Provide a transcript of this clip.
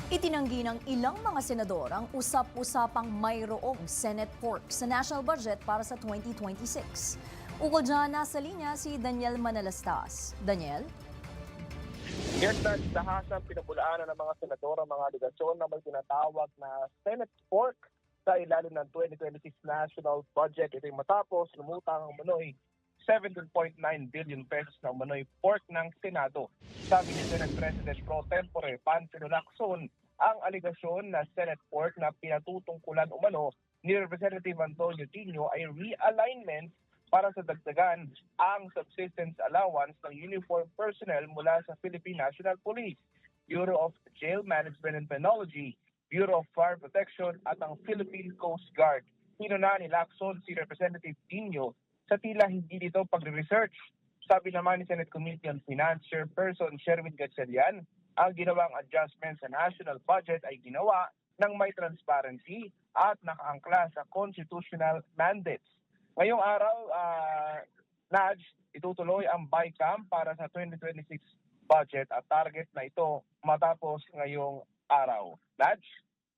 Itinanggi ng ilang mga senador ang usap-usapang mayroong Senate pork sa national budget para sa 2026. Ukol dyan, nasa linya si Daniel Manalastas. Daniel? Yes, dahasang pinabulaanan ng mga senador ang mga aligasyon na may tinatawag na Senate pork sa ilalim ng 2026 national budget. Ito'y matapos lumutang ang umano'y 17.9 billion pesos na umano'y pork ng Senado. Sabi ni Senate President Pro Tempore Panfilo Lacson, ang aligasyon na Senate pork na pinatutungkulan umano ni Representative Antonio Tino ay realignment para sa dagdagan ang subsistence allowance ng uniform personnel mula sa Philippine National Police, Bureau of Jail Management and Penology, Bureau of Fire Protection at ang Philippine Coast Guard. Hinuna ni Lacson si Representative Tino sa tila hindi dito pagre-research. Sabi naman ni Senate Committee on Finance Chairperson Sherwin Gatchalian, ang ginawang adjustment sa national budget ay ginawa ng may transparency at nakaangkla sa constitutional mandates. Ngayong araw, Naj, itutuloy ang BICAM para sa 2026 budget at target na ito matapos ngayong araw. Naj?